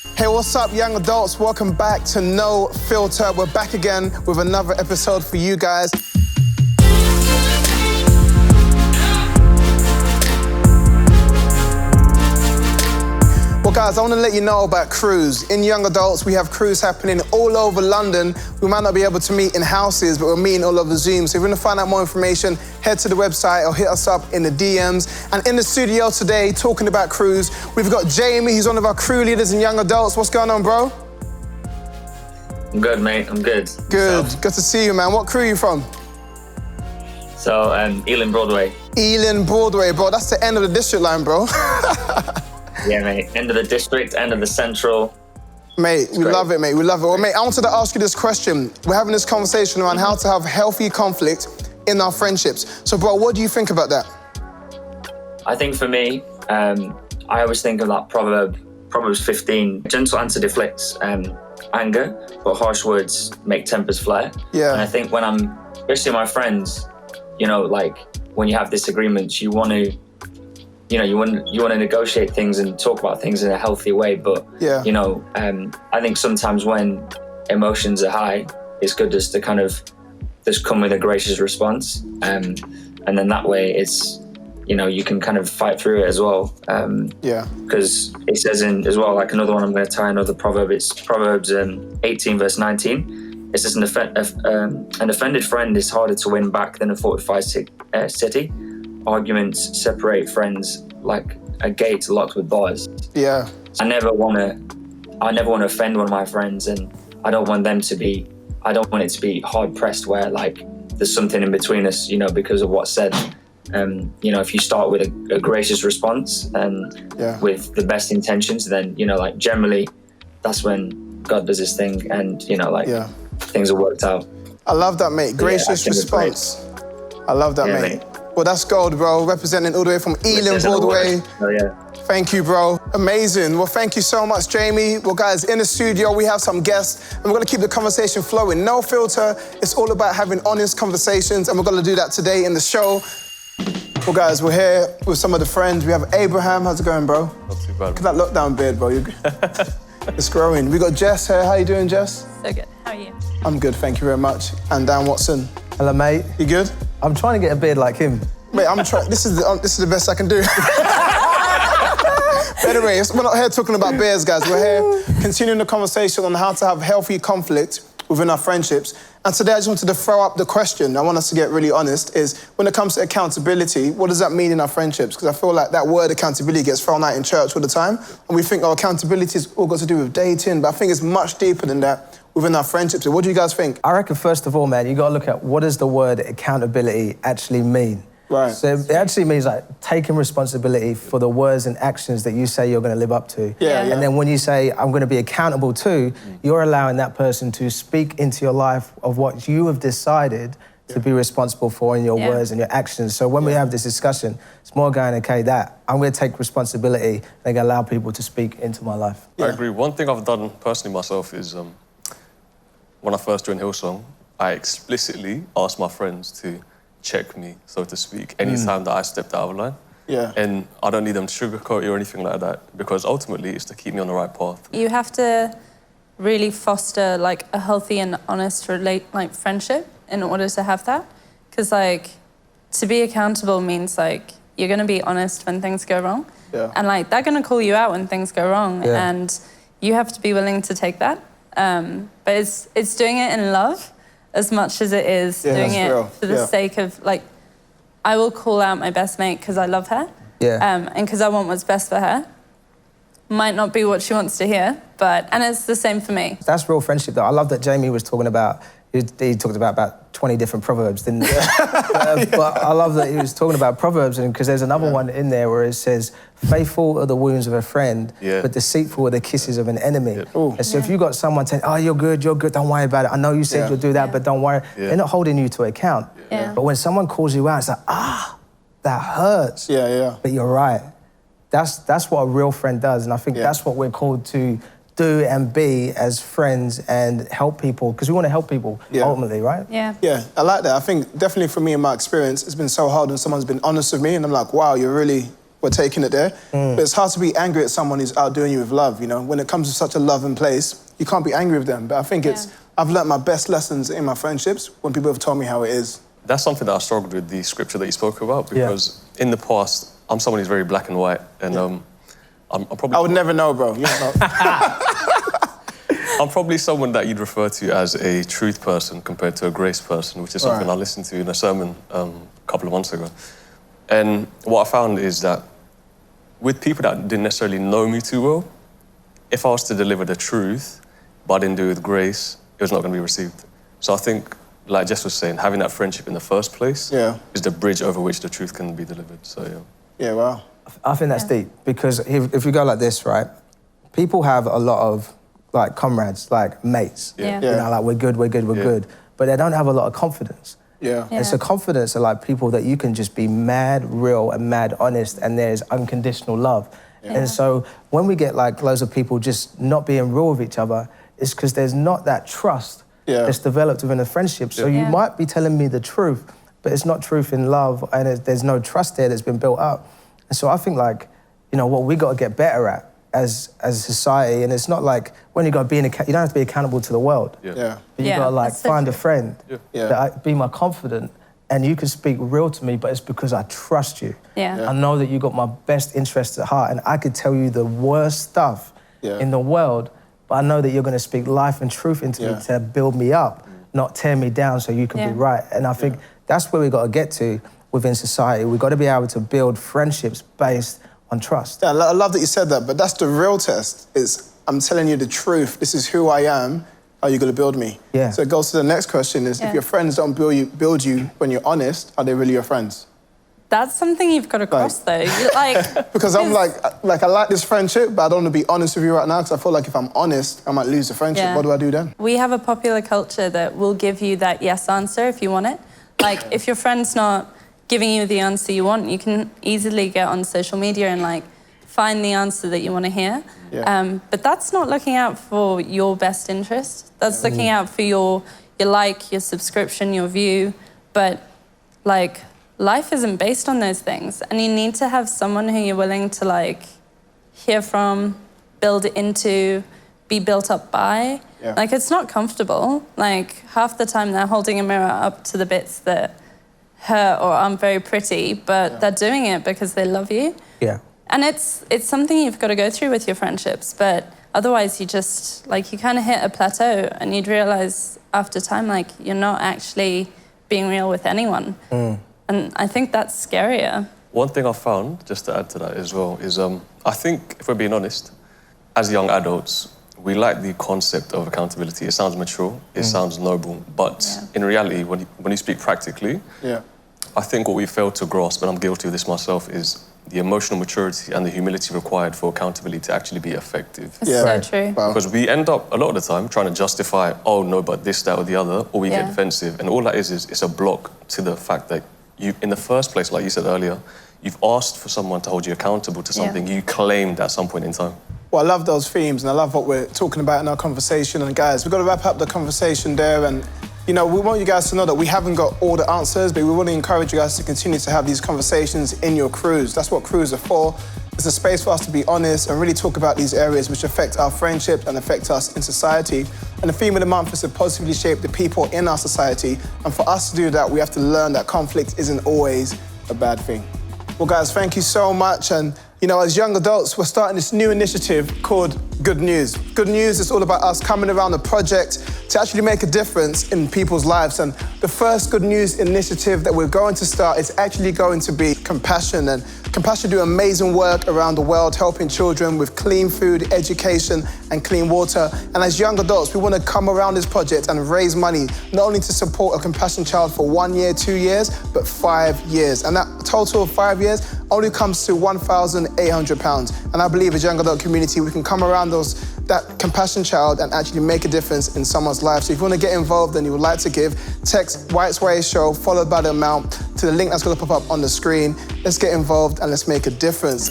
Hey, what's up, young adults? Welcome back to No Filter. We're back again with another episode for you guys. Well, guys, I want to let you know about crews. In Young Adults, we have crews happening all over London. We might not be able to meet in houses, but we're meeting all over Zoom. So if you want to find out more information, head to the website or hit us up in the DMs. And in the studio today, talking about crews, we've got Jamie. He's one of our crew leaders in Young Adults. What's going on, bro? I'm good, mate. I'm good. Good. Good to see you, man. What crew are you from? So, Ealing Broadway. Ealing Broadway, bro. That's the end of the district line, bro. Yeah, mate. End of the district, end of the central. Mate, we love it, mate. We love it. Well, mate, I wanted to ask you this question. We're having this conversation around how to have healthy conflict in our friendships. So, bro, what do you think about that? I think for me, I always think of that Proverbs 15. Gentle answer deflects anger, but harsh words make tempers flare. Yeah. And I think when I'm, especially my friends, you know, like when you have disagreements, you want to negotiate things and talk about things in a healthy way. But, yeah. you know, I think sometimes when emotions are high, it's good just to kind of just come with a gracious response. And then that way it's, you know, you can kind of fight through it as well. Yeah. Because it says in, as well, like another one, I'm going to tie another proverb. It's Proverbs 18 verse 19. It says, an offended friend is harder to win back than a fortified city. Arguments separate friends like a gate locked with bars. Yeah. I never want to offend one of my friends, and I don't want it to be hard pressed where like there's something in between us, you know, because of what's said. You know, if you start with a gracious response and with the best intentions, then, you know, like generally that's when God does his thing and, you know, like things are worked out. I love that, mate. Gracious response. I love that, mate. Well, that's gold, bro. Representing all the way from Ealing Broadway. Oh, yeah. Thank you, bro. Amazing. Well, thank you so much, Jamie. Well, guys, in the studio, we have some guests, and we're going to keep the conversation flowing. No filter. It's all about having honest conversations, and we're going to do that today in the show. Well, guys, we're here with some of the friends. We have Abraham. How's it going, bro? Not too bad. Look at that lockdown beard, bro. It's growing. We got Jess here. How you doing, Jess? So good. How are you? I'm good, thank you very much. And Dan Watson. Hello, mate. You good? I'm trying to get a beard like him. Mate, I'm trying. This is the best I can do. But anyway, we're not here talking about beers, guys. We're here continuing the conversation on how to have healthy conflict within our friendships. And today I just wanted to throw up the question, I want us to get really honest, is when it comes to accountability, what does that mean in our friendships? Because I feel like that word accountability gets thrown out in church all the time. And we think, accountability is all got to do with dating, but I think it's much deeper than that within our friendships. So what do you guys think? I reckon, first of all, man, you got to look at what does the word accountability actually mean? Right. So it actually means like taking responsibility for the words and actions that you say you're going to live up to. Yeah. And then when you say, I'm going to be accountable to, you're allowing that person to speak into your life of what you have decided to be responsible for in your words and your actions. So when we have this discussion, it's more going, okay, I'm going to take responsibility and I'm going to allow people to speak into my life. I agree. One thing I've done personally myself is when I first joined Hillsong, I explicitly asked my friends to check me, so to speak, anytime that I stepped out of line. Yeah. And I don't need them to sugarcoat it or anything like that, because ultimately it's to keep me on the right path. You have to really foster like a healthy and honest friendship in order to have that. Because like to be accountable means like you're gonna be honest when things go wrong. Yeah. And like they're gonna call you out when things go wrong. Yeah. And you have to be willing to take that. But it's doing it in love as much as it is doing it for the sake of, like, I will call out my best mate because I love her and because I want what's best for her. Might not be what she wants to hear, and it's the same for me. That's real friendship, though. I love that Jamie was talking about, he talked about 20 different proverbs, didn't he? But I love that he was talking about proverbs, because there's another one in there where it says, faithful are the wounds of a friend, but deceitful are the kisses of an enemy. And so if you got someone saying, oh, you're good, don't worry about it. I know you said you'll do that, but don't worry. They're not holding you to account. But when someone calls you out, it's like, that hurts. But you're right. That's what a real friend does. And I think that's what we're called to do and be as friends and help people, because we want to help people ultimately, right? Yeah, I like that. I think definitely for me in my experience, it's been so hard when someone's been honest with me and I'm like, wow, you're really we're taking it there. But it's hard to be angry at someone who's outdoing you with love, you know? When it comes to such a loving place, you can't be angry with them. But I think I've learnt my best lessons in my friendships when people have told me how it is. That's something that I struggled with, the scripture that you spoke about, because in the past, I'm someone who's very black and white, and I'm probably... I would never know, bro. You don't know. I'm probably someone that you'd refer to as a truth person compared to a grace person, which is something I listened to in a sermon a couple of months ago. And what I found is that with people that didn't necessarily know me too well, if I was to deliver the truth, but I didn't do it with grace, it was not going to be received. So I think, like Jess was saying, having that friendship in the first place is the bridge over which the truth can be delivered. So yeah, wow. I think that's deep, because if we go like this, right, people have a lot of like comrades, like mates. You know, like we're good, but they don't have a lot of confidence. And so confidence are like people that you can just be mad real and mad honest, and there's unconditional love. And so when we get like loads of people just not being real with each other, it's because there's not that trust that's developed within a friendship. So you might be telling me the truth, but it's not truth in love, and there's no trust there that's been built up. And so I think, like, you know, what we got to get better at as a society, and it's not like when you got to you don't have to be accountable to the world. But you got to like find a friend that be my confidant, and you can speak real to me, but it's because I trust you. I know that you got my best interests at heart, and I could tell you the worst stuff in the world, but I know that you're going to speak life and truth into me to build me up, not tear me down so you can be right. And I think that's where we got to get to within society. We've got to be able to build friendships based on trust. Yeah, I love that you said that, but that's the real test, is I'm telling you the truth. This is who I am. Are you going to build me? So it goes to the next question is, if your friends don't build you when you're honest, are they really your friends? That's something you've got to cross, though. Because I'm like, I like this friendship, but I don't want to be honest with you right now, because I feel like if I'm honest, I might lose the friendship. What do I do then? We have a popular culture that will give you that yes answer if you want it. Like, if your friend's not giving you the answer you want, you can easily get on social media and like find the answer that you want to hear. But that's not looking out for your best interest. That's looking out for your like, your subscription, your view. But like, life isn't based on those things, and you need to have someone who you're willing to like hear from, build into, be built up by. Like, it's not comfortable. Like, half the time they're holding a mirror up to the bits that hurt or aren't very pretty, but they're doing it because they love you. And it's something you've got to go through with your friendships, but otherwise you just, like, you kind of hit a plateau, and you'd realize after time, like, you're not actually being real with anyone. And I think that's scarier. One thing I found, just to add to that as well, is I think, if we're being honest, as young adults, we like the concept of accountability. It sounds mature, it sounds noble, but in reality, when you speak practically, I think what we fail to grasp, and I'm guilty of this myself, is the emotional maturity and the humility required for accountability to actually be effective. It's so true. Because we end up, a lot of the time, trying to justify, oh no, but this, that, or the other, or we get defensive. And all that is it's a block to the fact that you, in the first place, like you said earlier, you've asked for someone to hold you accountable to something you claimed at some point in time. Well, I love those themes, and I love what we're talking about in our conversation. And guys, we've got to wrap up the conversation there. And, you know, we want you guys to know that we haven't got all the answers, but we want to encourage you guys to continue to have these conversations in your crews. That's what crews are for. It's a space for us to be honest and really talk about these areas which affect our friendship and affect us in society. And the theme of the month is to positively shape the people in our society. And for us to do that, we have to learn that conflict isn't always a bad thing. Well, guys, thank you so much. And, you know, as young adults, we're starting this new initiative called Good News. Good News is all about us coming around a project to actually make a difference in people's lives. And the first Good News initiative that we're going to start is actually going to be Compassion. And Compassion do amazing work around the world, helping children with clean food, education, and clean water. And as young adults, we want to come around this project and raise money, not only to support a Compassion child for 1 year, 2 years, but 5 years. And that total of 5 years only comes to £1,800. And I believe as young adult community, we can come around that Compassion child and actually make a difference in someone's life. So if you want to get involved and you would like to give, text White's Way Show followed by the amount to the link that's going to pop up on the screen. Let's get involved and let's make a difference.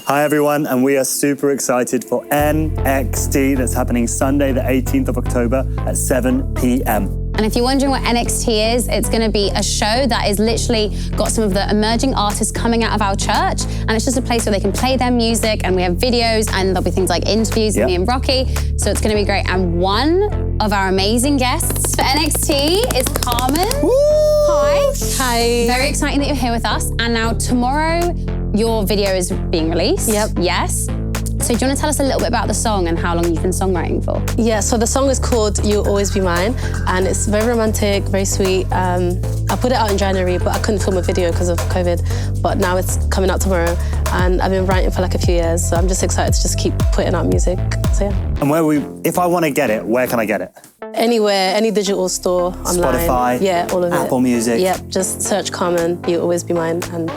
Hi everyone, and we are super excited for NXT that's happening Sunday the 18th of October at 7 p.m. And if you're wondering what NXT is, it's going to be a show that is literally got some of the emerging artists coming out of our church, and it's just a place where they can play their music, and we have videos, and there'll be things like interviews with me and Rocky, so it's going to be great. And one of our amazing guests for NXT is Carmen. Woo! Hi. Hi. Very exciting that you're here with us. And now tomorrow, your video is being released. Yep. Yes. So do you want to tell us a little bit about the song and how long you've been songwriting for? Yeah, so the song is called You'll Always Be Mine, and it's very romantic, very sweet. I put it out in January, but I couldn't film a video because of COVID, but now it's coming out tomorrow, and I've been writing for like a few years, so I'm just excited to just keep putting out music, so yeah. And if I want to get it, where can I get it? Anywhere, any digital store, online. Spotify, yeah, all of it. Apple Music. Yep, just search Carmen, You'll Always Be Mine, and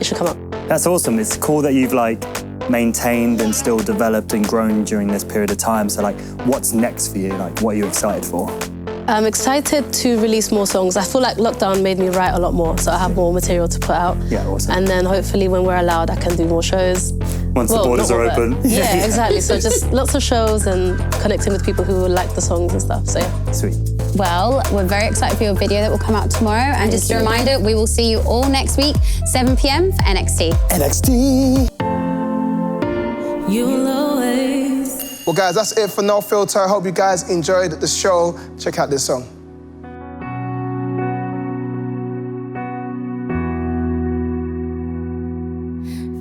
it should come up. That's awesome. It's cool that you've maintained and still developed and grown during this period of time. So what's next for you? What are you excited for? I'm excited to release more songs. I feel like lockdown made me write a lot more, so I have more material to put out. Yeah, awesome. And then hopefully when we're allowed, I can do more shows. Once the borders are open. Yeah, exactly. So just lots of shows and connecting with people who like the songs and stuff, so yeah. Sweet. Well, we're very excited for your video that will come out tomorrow. And just a reminder, we will see you all next week, 7 p.m. for NXT. NXT. You'll always. Well, guys, that's it for No Filter. I hope you guys enjoyed the show. Check out this song.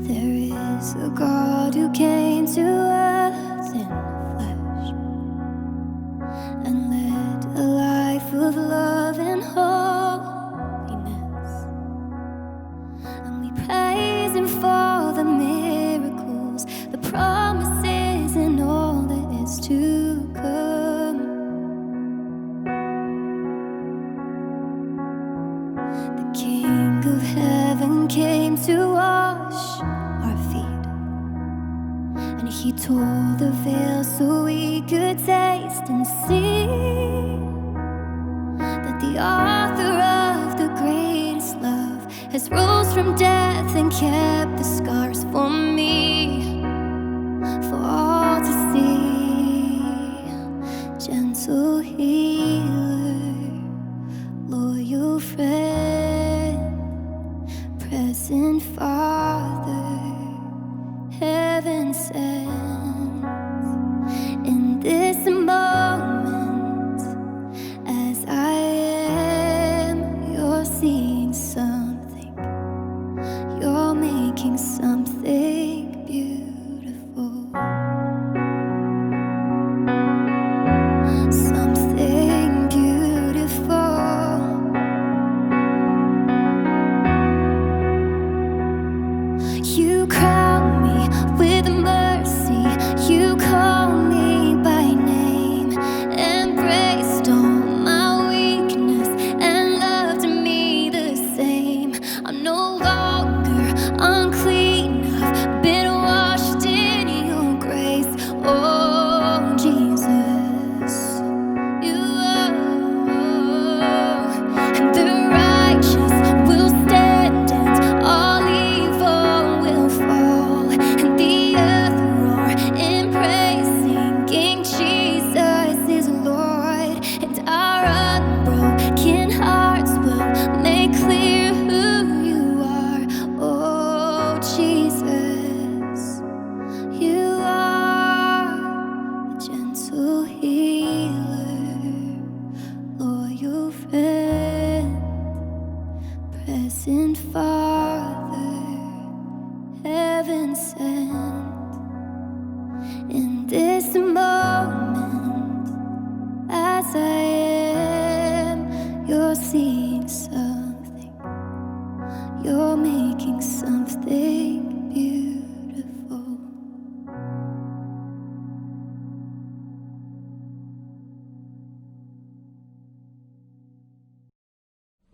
There is a God who came to earth in flesh and led a life of love and holiness. And we praise Him for the miracles, the promises, and all that is to come. The King of Heaven came to wash our feet, and He tore the veil so we could taste and see that the author of the greatest love has rose from death and kept the scars for me, for all to see. Gentle healer, loyal friend, present Father, heaven sent. In this moment, as I am, you're seeing something, you're making something beautiful. Something beautiful. You crown me with mercy, you call me by name, embraced all my weakness and loved me the same. I'm no longer unclean, I've been washed in your grace. Oh, Jesus, you are. And the righteous will stand and all evil will fall, and the earth roar in praise, singing Jesus is Lord. And our unbroken hearts will make clear who you are. Oh, Jesus, you are a gentle healer, loyal friend, present Father, heaven sent. In this moment, as I am, you're seeing something, you're making something beautiful.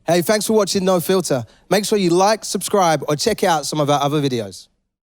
Hey, thanks for watching No Filter. Make sure you like, subscribe, or check out some of our other videos.